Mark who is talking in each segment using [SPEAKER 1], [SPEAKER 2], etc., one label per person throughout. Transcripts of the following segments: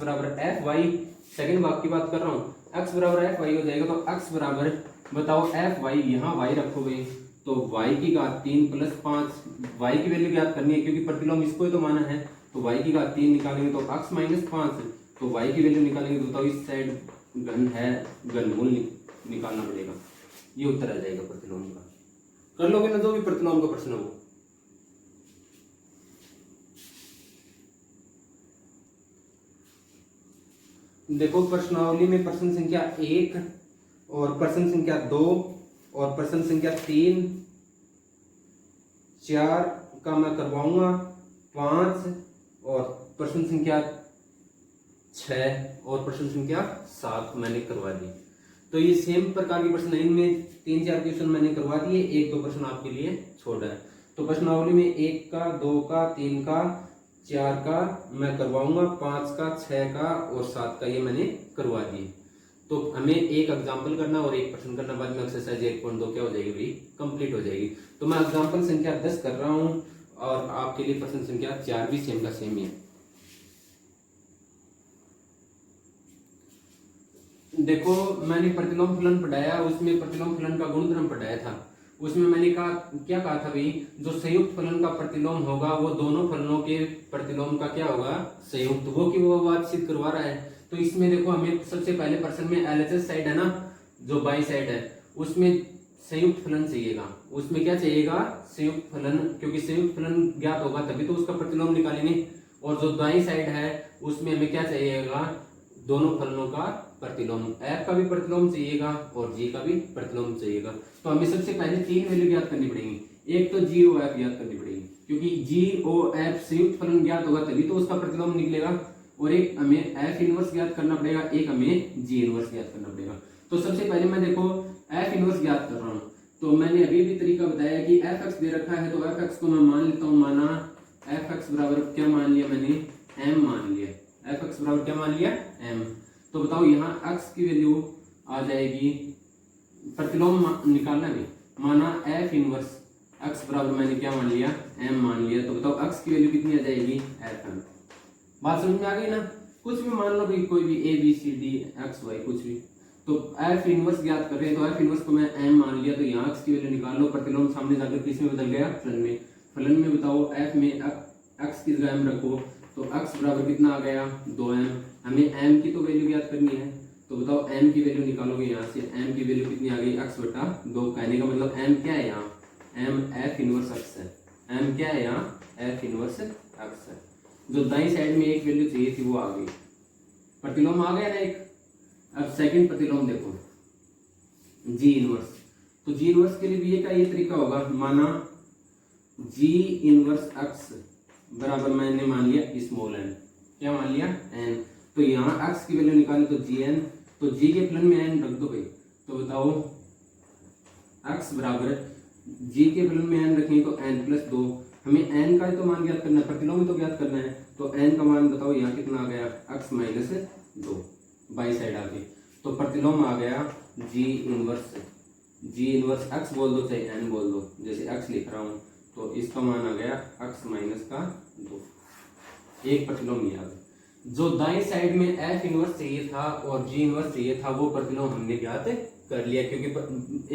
[SPEAKER 1] बराबर F Y, second भाग की बात कर रहा हूँ, एक्स बराबर एफ वाई हो जाएगा। तो एक्स बराबर बताओ एफ वाई, यहाँ वाई रखोगे तो वाई की घात 3 प्लस 5, वाई की वैल्यू ज्ञात करनी है क्योंकि प्रतिलोम इसको ही तो माना है। तो वाई की घात 3 निकालेंगे तो एक्स माइनस 5, तो वाई की वैल्यू निकालेंगे तो बताओ इस साइड घन है, घनमूल निकालना पड़ेगा, ये उत्तर आ जाएगा प्रतिलोम का। कर लोगे ना जो भी प्रतिलोम का प्रश्न हो। देखो प्रश्नावली में प्रश्न संख्या 1 और प्रश्न संख्या 2 और प्रश्न संख्या 3, 4 का मैं करवाऊंगा, 5 और प्रश्न संख्या 6 और प्रश्न संख्या 7 मैंने करवा दी। तो ये सेम प्रकार के प्रश्न, इनमें 3-4 क्वेश्चन मैंने करवा दिए, 1-2 प्रश्न आपके लिए छोड़ा है। तो प्रश्नावली में 1 का, 2 का, 3 का, 4 का मैं करवाऊंगा, 5 का, 6 का और 7 का ये मैंने करवा दिए। तो हमें एक एग्जाम्पल करना और एक प्रश्न करना, बाद में एक्सरसाइज 1.2 क्या हो जाएगी भाई, कंप्लीट हो जाएगी। तो मैं एग्जाम्पल संख्या 10 कर रहा हूं और आपके लिए प्रश्न संख्या 4 भी सेम का सेम ही है। देखो मैंने प्रतिलोम फलन पढ़ाया, उसमें प्रतिलोम फलन का गुणधर्म पढ़ाया था। उसमें मैंने क्या कहा था भाई, जो संयुक्त फलन का प्रतिलोम होगा वो दोनों फलनों के प्रतिलोम का क्या होगा, संयुक्त, वो की वो बात सिद्ध करवा रहा है। तो इसमें देखो हमें सबसे पहले प्रश्न में एलएचएस साइड है ना, जो बाई साइड है, उसमें संयुक्त फलन चाहिएगा। उसमें क्या चाहिएगा, संयुक्त फलन, क्योंकि संयुक्त फलन ज्ञात होगा तभी तो उसका प्रतिलोम निकालेंगे। और जो दाई साइड है उसमें हमें क्या चाहिएगा, दोनों फलनों का प्रतिलोम, एफ का भी प्रतिलोम चाहिएगा और जी का भी प्रतिलोम चाहिएगा। तो हमें सबसे पहले 3 वैल्यू ज्ञात करनी पड़ेगी। एक तो जी ओ एफ ज्ञात करनी पड़ेगी, क्योंकि जी ओ एफ संयुक्त फलन ज्ञात होगा तभी तो उसका प्रतिलोम निकलेगा। और एक हमें एफ इनवर्स ज्ञात करना पड़ेगा, एक हमें जी इनवर्स ज्ञात करना पड़ेगा। तो सबसे पहले मैं देखो एफ इनवर्स ज्ञात कर रहा हूँ। तो मैंने अभी भी तरीका बताया कि एफ एक्स दे रखा है तो एफ एक्स को मैं मान लेता हूँ, माना एफ एक्स बराबर क्या मान लिया मैंने, एम मान लिया। एफ एक्स बराबर क्या मान लिया, एम। तो बताओ यहाँ x की वैल्यू आ जाएगी, प्रतिलोम निकालना है, माना एफ इनवर्स x बराबर मैंने क्या मान लिया, m मान लिया। तो बताओ x की वैल्यू कितनी आ जाएगी, एफ एम। बात समझ में आ गई ना, कुछ भी मान लो भाई, कोई भी a b c d x y कुछ भी। तो एफ इनवर्स ज्ञात कर रहे हैं तो एफ इनवर्स को मैं m मान लिया। तो यहाँ x की वैल्यू निकाल लो, प्रतिलोम सामने जाकर किस में बदल गया, फलन में। फलन में बताओ f में x की जगह m रखो तो x बराबर कितना आ गया, 2m। हमें m की तो वैल्यू ज्ञात करनी है, तो बताओ m की वैल्यू निकालोगे यहाँ से, m की वैल्यू कितनी आ गई, x बटा 2। कहने का मतलब m क्या है यहाँ, m f इनवर्स x है। m क्या है यहाँ, f इनवर्स x है। जो दाईं साइड में एक वैल्यू चाहिए थी वो आ गई, प्रतिलोम आ गया ना एक। अब सेकंड प्रतिलोम देखो, g इनवर्स। तो g इनवर्स के लिए भी ये तरीका होगा, माना g इनवर्स x बराबर मैंने मान लिया स्मॉल n, क्या मान लिया, n। तो यहाँ x की वैल्यू निकाली तो gn, तो g के फलन में n रख दो भाई। तो बताओ x बराबर g के फलन में n रखेंगे तो n प्लस 2। हमें n का तो मान ज्ञात करना है, प्रतिलोम तो ज्ञात करना है। तो n का मान बताओ यहाँ कितना आ गया, x माइनस 2, बाई साइड आ गई। तो प्रतिलोम आ गया g इनवर्स x बोल दो चाहे n बोल दो, जैसे x लिख रहा हूँ। तो इसका मान आ गया x माइनस का 2, एक प्रतिलोम ये आ गया। जो दाईं साइड में f इनवर्स चाहिए था और g इनवर्स चाहिए था वो प्रतिलोम हमने ज्ञात कर लिया, क्योंकि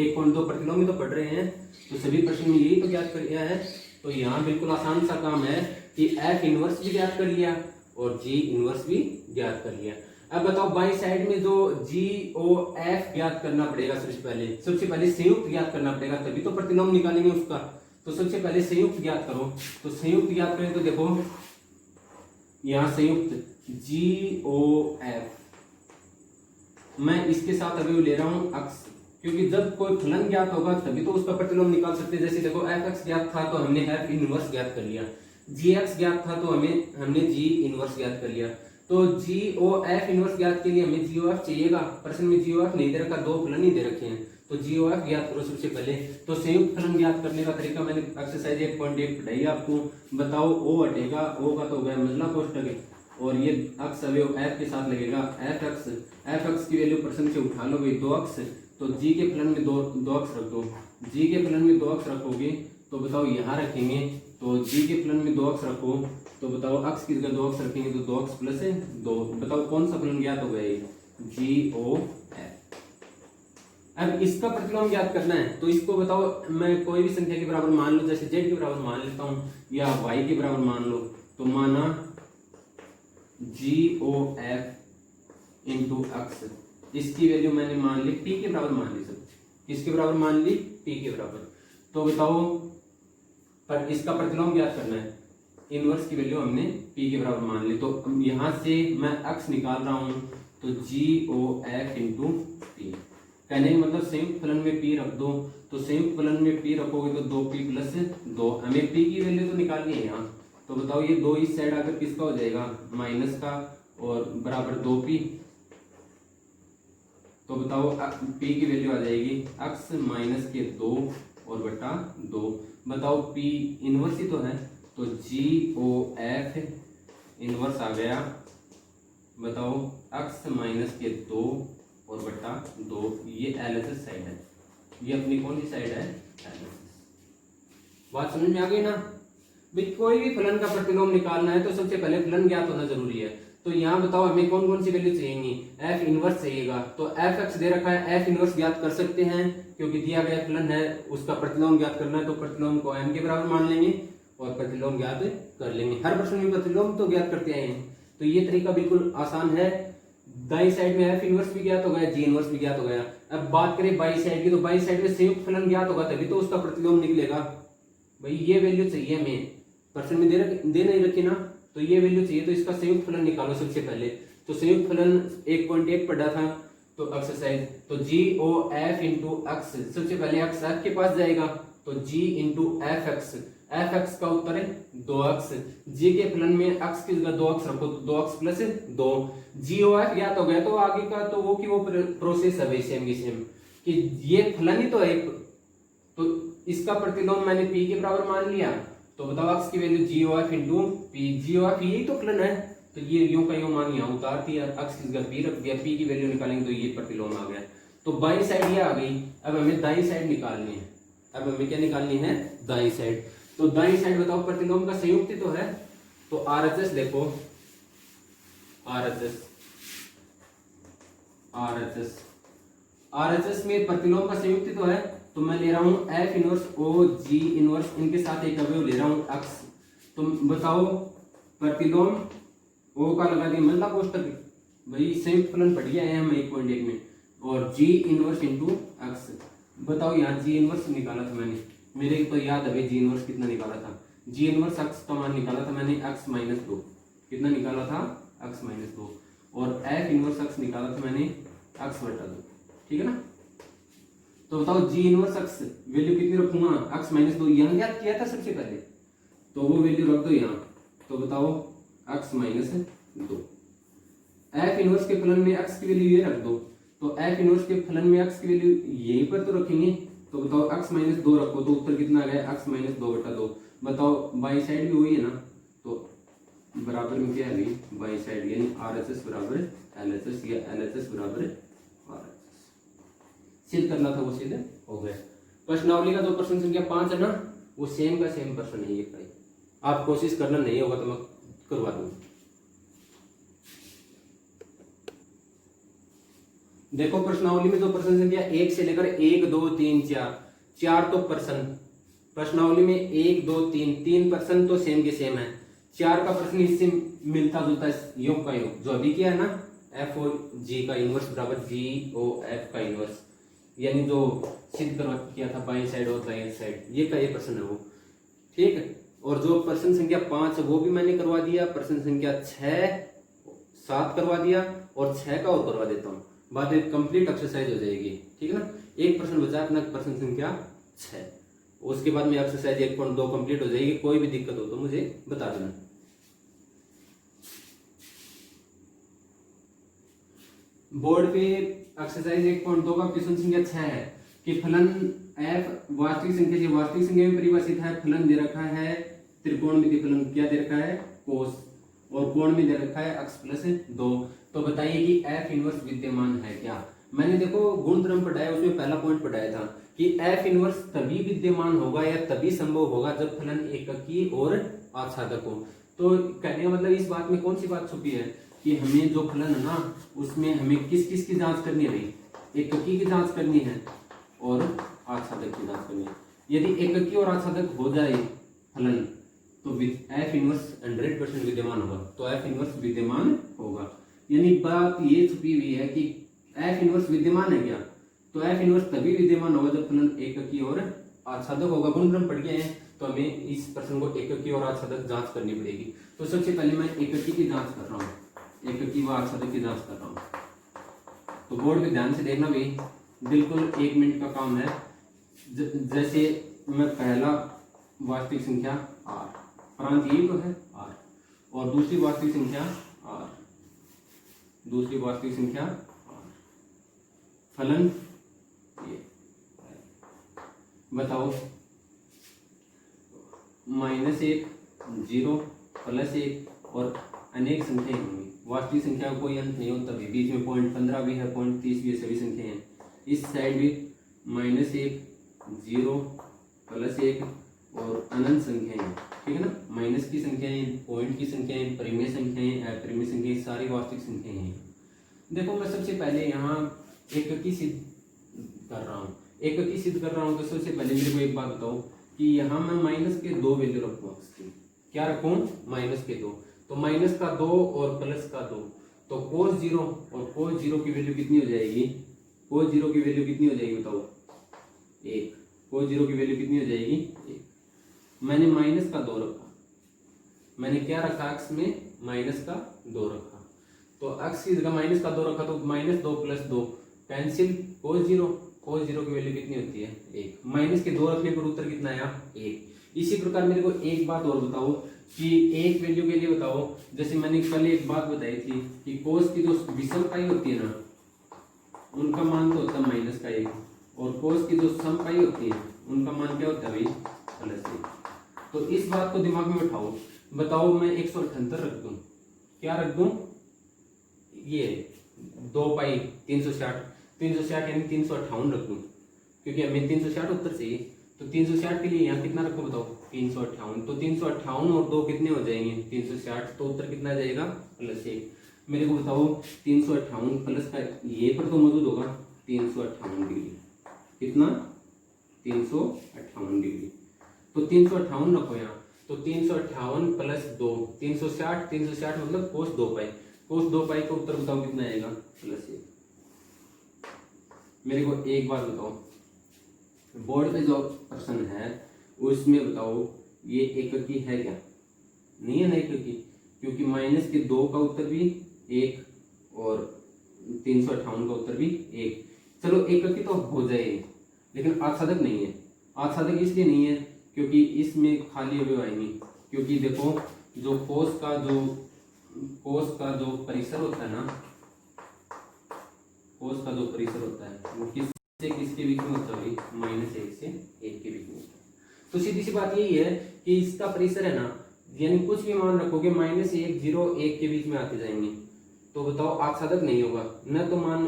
[SPEAKER 1] 1.2 प्रतिलोम ही तो पढ़ रहे हैं, तो सभी प्रश्न में यही तो ज्ञात कर लिया है। तो यहाँ बिल्कुल आसान सा काम है कि f इनवर्स भी ज्ञात कर लिया और g इनवर्स भी ज्ञात कर लिया। अब बताओ बाई साइड में जो GOF ज्ञात करना पड़ेगा, सबसे पहले संयुक्त ज्ञात करना पड़ेगा तभी तो प्रतिलोम निकालेंगे उसका। तो सबसे पहले संयुक्त ज्ञात करो। तो संयुक्त ज्ञात करें तो देखो यहाँ संयुक्त GOF, मैं इसके साथ अभी ले रहा हूँ x, क्योंकि जब कोई फलन ज्ञात होगा तभी तो उसका प्रतिलोम निकाल सकते हैं। जैसे देखो fx ज्ञात था तो हमने f इनवर्स ज्ञात कर लिया, gx ज्ञात था तो हमने g इनवर्स ज्ञात कर लिया। तो GOF इनवर्स ज्ञात के लिए हमें GOF चाहिएगा, प्रश्न में GOF नहीं दे रखा, 2 फलन ही दे रखे हैं। तो GOF ज्ञात करो सबसे पहले। तो संयुक्त फलन ज्ञात करने का तरीका मैंने एक्सरसाइज 1.1 पढ़ाई आपको। बताओ O हटेगा, O का तो हो गया मंझला कोष्ठक और ये x अवयव f के साथ लगेगा, fx की वैल्यू प्रश्न से उठा लो भाई 2x। तो g के फलन में 2x रख दो, g के फलन में 2x रखोगे तो बताओ यहाँ रखेंगे। तो g के फलन में 2x रखो तो बताओ अक्स की जगह 2 अक्स रखेंगे तो 2 अक्स प्लस 2। बताओ कौन सा फलन ज्ञात हो गया ये, GOF। अब इसका प्रतिलोम ज्ञात करना है तो इसको बताओ, मैं कोई भी संख्या के बराबर मान लो, जैसे z के बराबर मान लेता हूं या y के बराबर मान लो, तो माना GOF इंटू अक्स, इसकी वैल्यू मैंने मान ली p के बराबर मान ली, सब किसके बराबर मान ली, p के बराबर। तो बताओ पर इसका प्रतिलोम ज्ञात करना है, इनवर्स की वैल्यू हमने p के बराबर मान ली, तो यहां से मैं अक्स निकाल रहा हूं तो GOF इंटू p। कहने का मतलब संयुक्त फलन में p रख दो, तो संयुक्त फलन में p रखोगे तो 2p प्लस 2, हमें p की वैल्यू तो निकालनी है यहाँ। तो बताओ ये 2 इस साइड आकर किसका हो जाएगा, माइनस का, और बराबर 2p। तो बताओ p की वैल्यू आ जाएगी x माइनस के 2 और बटा 2। बताओ p इनवर्स ही तो है, तो GOF इनवर्स आ गया, बताओ x माइनस के 2 और बटा 2। ये LHS साइड है, ये अपनी कौन सी साइड है, LHS। बात समझ में आ गई ना भाई। कोई भी फलन का प्रतिलोम निकालना है तो सबसे पहले फलन ज्ञात होना जरूरी है। तो यहाँ बताओ हमें कौन कौन सी वैल्यू चाहिएगी, f इनवर्स चाहिएगा, तो fx दे रखा है, f इनवर्स ज्ञात कर सकते हैं क्योंकि दिया गया फलन है, उसका प्रतिलोम ज्ञात करना है तो प्रतिलोम को m के बराबर मान लेंगे और प्रतिलोम ज्ञात कर लेंगे। हर प्रश्न में प्रतिलोम तो ज्ञात करते आए हैं, तो ये तरीका बिल्कुल आसान है। दाई साइड में f इनवर्स भी ज्ञात हो गया, g इनवर्स भी ज्ञात हो गया। अब बात करें बाई साइड की, तो बाई साइड में संयुक्त फलन ज्ञात होगा तभी तो उसका प्रतिलोम निकलेगा। भाई ये वैल्यू चाहिए हमें, प्रश्न में दे नहीं रखी ना, तो ये वैल्यू चाहिए, तो इसका संयुक्त फलन निकालो सबसे पहले। तो संयुक्त फलन 1.1 पढ़ा था तो एक्सरसाइज, तो GOF इंटू अक्स, सबसे पहले अक्स f के पास जाएगा तो g इंटू f(x) का उत्तर है 2x। g के फलन में x की जगह 2x रखो तो 2x प्लस 2। GOF ज्ञात हो गया तो आगे का तो वो की वो प्रोसेस है सेम की सेम, कि ये फलन ही तो है, तो इसका प्रतिलोम मैंने p के बराबर मान लिया, तो बताओ x की value GOF into p। GOF यही तो फलन है, तो ये यूं का यूं मान यहाँ उतार दिया, x की जगह p रख दिया, p की वैल्यू निकालेंगे तो ये प्रतिलोम आ गया। तो बाई साइड ये आ गई, अब हमें दाई साइड निकालनी है। अब हमें क्या निकालनी है, दाई साइड। तो दाई साइड बताओ प्रतिलोम का संयुक्त ही तो है, तो RHS देखो, RHS में प्रतिलोम का संयुक्त ही तो है, तो मैं ले रहा हूं f inverse o g inverse, इनके साथ एक अवयव ले रहा हूं x। तो बताओ प्रतिलोम o का लगा दिया मतलब कोष्टक, भाई संयुक्त फलन पढ़ गया है हम 1.1 में, और g इनवर्स इंटू x। बताओ यहाँ g इनवर्स निकाला था मैंने, मेरे तो याद है भाई g इनवर्स कितना निकाला था, g इनवर्स x का मान निकाला था मैंने x माइनस 2, कितना निकाला था x माइनस 2, और f इनवर्स x निकाला था मैंने x बटा 2, ठीक है ना। तो बताओ g इनवर्स x वैल्यू कितनी रखूंगा, x माइनस 2, यहाँ याद किया था सबसे पहले, तो वो वैल्यू रख दो यहाँ। तो बताओ x माइनस 2, f इनवर्स के फलन में x की वैल्यू ये रख दो, तो f इनवर्स के फलन में x की वैल्यू यहीं पर तो रखेंगे, तो बताओ x माइनस 2 रखो तो उत्तर कितना आ गया, x माइनस 2 बटा 2। बताओ बाई साइड भी हुई है ना, तो बराबर में क्या है बाई साइड, यानी RHS बराबर LHS या LHS बराबर RHS। सिद्ध करना था वो सिद्ध हो गया। प्रश्नावली का जो प्रश्न संख्या 5 है ना, वो सेम का सेम प्रश्न है ये, आप कोशिश करना, नहीं होगा तो मैं करवा दूंगा। देखो प्रश्नावली में जो प्रश्न संख्या 1 से लेकर 1 2 3 4 तो प्रश्नावली में 1 2 3 प्रश्न तो सेम के सेम है, 4 का प्रश्न इससे मिलता जुलता योग का योग जो अभी किया है ना, f और g का इनवर्स बराबर GOF का इनवर्स, यानी जो सिद्ध करवा किया था बाई साइड और दाई साइड, ये का ये प्रश्न है वो, ठीक है। और जो प्रश्न संख्या 5 वो भी मैंने करवा दिया, प्रश्न संख्या 6 7 करवा दिया, और 6 का और करवा देता हूँ, बाद में कंप्लीट एक्सरसाइज हो जाएगी, ठीक है ना। एक प्रश्न बचा अपना प्रश्न संख्या 6, उसके बाद में एक्सरसाइज 1.2 कंप्लीट हो जाएगी। कोई भी दिक्कत हो तो मुझे बता देना। बोर्ड पे एक्सरसाइज 1.2 का क्वेश्चन संख्या 6 है कि फलन f वास्तविक संख्या से वास्तविक संख्या में परिभाषित है, फलन दे रखा है त्रिकोणमितीय फलन, क्या दे रखा है कोस, और कोण में दे रखा है x प्लस 2। तो बताइए कि f इनवर्स विद्यमान है क्या। मैंने देखो गुणधर्म पढ़ाया, उसमें पहला पॉइंट पढ़ाया था कि f इनवर्स तभी विद्यमान होगा या तभी संभव होगा जब फलन एककी और आच्छादक हो। तो कहने का मतलब इस बात में कौन सी बात छुपी है कि हमें जो फलन है ना उसमें हमें किस किस की जांच करनी है भाई, एककी की जांच करनी है और आच्छादक की जांच करनी है। यदि एककी और आच्छादक हो जाए फलन तो एफ इनवर्स 100% विद्यमान होगा, तो एफ इनवर्स विद्यमान होगा। यानी बात ये छुपी हुई है कि एफ इनवर्स विद्यमान है क्या, तो एफ इनवर्स तभी विद्यमान होगा जब फलन एककी और आच्छादक होगा। गुणधर्म पढ़ गए हैं तो हमें इस प्रश्न को एककी और आच्छादक जांच करनी पड़ेगी। तो सबसे पहले मैं एककी की जांच कर रहा हूँ, एककी व आच्छादक की जांच कर रहा हूँ। तो बोर्ड पे ध्यान से देखना भाई, बिल्कुल 1 मिनट का काम है। जैसे मैं पहला वास्तविक संख्या r, प्रांत यही तो है r, और दूसरी वास्तविक संख्या r, दूसरी वास्तविक संख्या r, फलन ये बताओ -1 0 +1 और अनेक संख्याएं होंगी। वास्तविक संख्या का कोई अंत नहीं होता भी, बीच में 0.15 भी है, 0.30 भी है, सभी संख्याएं हैं। इस साइड भी -1 0 +1 और अनंत संख्याएं हैं, ठीक है ना। माइनस की संख्याएं, पॉइंट की संख्याएं, परिमेय संख्याएं, अपरिमेय संख्याएं, सारी वास्तविक संख्याएं हैं। देखो मैं सबसे पहले यहाँ एककी सिद्ध कर रहा हूँ, एककी सिद्ध कर रहा हूँ। तो सबसे पहले मेरे को एक बात बताओ कि यहाँ मैं माइनस के 2 वैल्यू रखूँ, क्या रखूँ, -2। तो माइनस का 2 और प्लस का 2, तो cos 0 और cos 0 की वैल्यू कितनी हो जाएगी, cos 0 की वैल्यू कितनी हो जाएगी बताओ, 1। cos 0 की वैल्यू कितनी हो जाएगी, 1। मैंने माइनस का 2 रखा, मैंने क्या रखा, अक्स में माइनस का 2 रखा, तो अक्स की जगह माइनस का 2 रखा, तो -2 + 2 कैंसिल, cos 0 की वैल्यू कितनी होती है, 1। माइनस के 2 रखने पर उत्तर कितना आया, 1। इसी प्रकार मेरे को एक बात और बताओ कि एक वैल्यू के लिए बताओ, जैसे मैंने कल एक बात बताई थी कि कोस की जो विषम पाई होती है ना उनका मान तो होता है -1, और कोस की जो सम पाई होती है उनका मान क्या होता है भाई, +1। तो इस बात को दिमाग में बिठाओ, बताओ मैं 178 रख दूं, क्या रख दूं, ये 2 पाई 360 यानी 358 रख दूं, क्योंकि हमें 360 उत्तर चाहिए। तो 360 के लिए यहाँ कितना रखो बताओ, 358। तो 358 और 2 कितने हो जाएंगे, 360, तो उत्तर कितना आ जाएगा, +1। मेरे को बताओ 358 प्लस का ये पर तो मौजूद होगा 358 डिग्री, कितना, 358 डिग्री। तो 358 रखो यहाँ, तो 358 + 2 360 मतलब cos 2 पाई, cos 2 पाई का उत्तर बताओ कितना आएगा, +1। मेरे को एक बात बताओ, बोर्ड पे जो प्रश्न है उसमें बताओ ये एककी है क्या, नहीं है ना एककी, क्योंकि माइनस के 2 का उत्तर भी 1 और 358 का उत्तर भी 1। चलो एककी तो हो जाए, लेकिन आच्छादक नहीं है। आच्छादक इसलिए नहीं है क्योंकि इसमें खाली अवयव आएंगे, क्योंकि देखो जो कोस का जो परिसर होता है ना, कोस का जो परिसर होता है वो किसके बीच में होता है, -1 से 1 के बीच में होता है। तो सीधी सी बात यही है कि इसका परिसर है ना, यानी कुछ भी मान रखोगे -1 0 1 के बीच में आते जाएंगे, तो बताओ आच्छादक नहीं होगा। न तो मान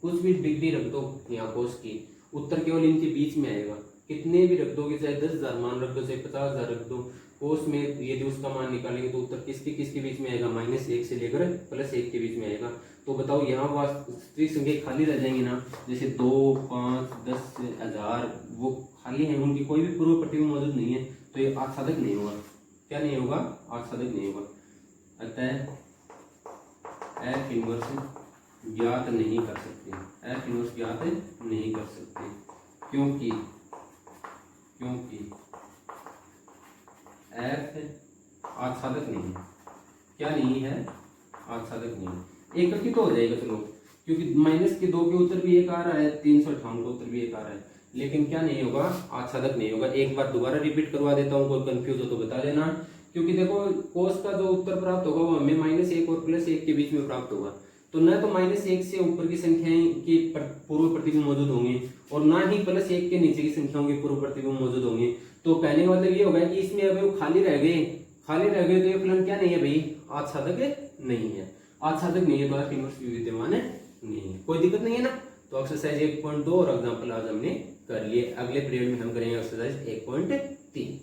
[SPEAKER 1] कुछ भी डिग्री रख दो यहाँ कोस की, उत्तर केवल इनके बीच में आएगा। कितने भी रख दोगे, चाहे 10,000 मान रख दो, चाहे 50,000 रख दो, कोस में यदि उसका मान निकालेंगे तो उत्तर किसके बीच में आएगा, -1 से लेकर +1 के बीच में आएगा। तो बताओ यहाँ वास्तविक संख्या खाली रह जाएंगी ना, जैसे 2, 5, 10, 1000 वो खाली हैं, उनकी कोई भी पूर्व प्रतिबिंब मौजूद नहीं है, तो ये आच्छादक नहीं होगा। क्या नहीं होगा, आच्छादक नहीं होगा। अतः एफ इनवर्स ज्ञात नहीं कर सकते, एफ इनवर्स ज्ञात नहीं कर सकते, क्योंकि एफ आच्छादक नहीं है। क्या नहीं है, आच्छादक नहीं है। एककी तो हो जाएगा चलो, क्योंकि -2 के उत्तर भी 1 आ रहा है, 358 का उत्तर भी 1 आ रहा है, लेकिन क्या नहीं होगा, आच्छादक नहीं होगा। एक बार दोबारा रिपीट करवा देता हूँ, कोई कंफ्यूज हो तो बता देना। क्योंकि देखो कोस का जो उत्तर प्राप्त होगा वो हमें -1 और +1 के बीच में प्राप्त होगा, तो न तो -1 से ऊपर की संख्याएं की पूर्व प्रतिबिंब मौजूद होंगे और ना ही +1 के नीचे की संख्याओं के पूर्व प्रतिबिंब मौजूद होंगे। तो कहने का मतलब ये होगा कि इसमें अभी खाली रह गए, तो ये फलन क्या नहीं है भाई, आच्छादक नहीं है। आच्छादक नहीं है तो एफ इनवर्स भी विद्यमान नहीं है। कोई दिक्कत नहीं है ना। तो एक्सरसाइज 1.2 और एग्जाम्पल आज हमने कर लिए। अगले पीरियड में हम करेंगे एक्सरसाइज 1.3।